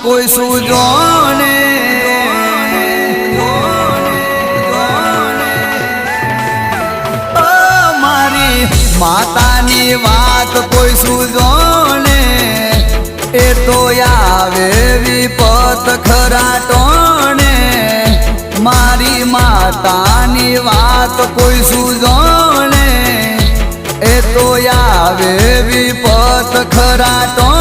કોઈ સુજોને મારી માતાની વાત કોઈ સુજોને એ તો આવે વિપત ખરા ટોણે મારી માતાની વાત કોઈ સુજોને એ તો આવે વિપત ખરા ટોણે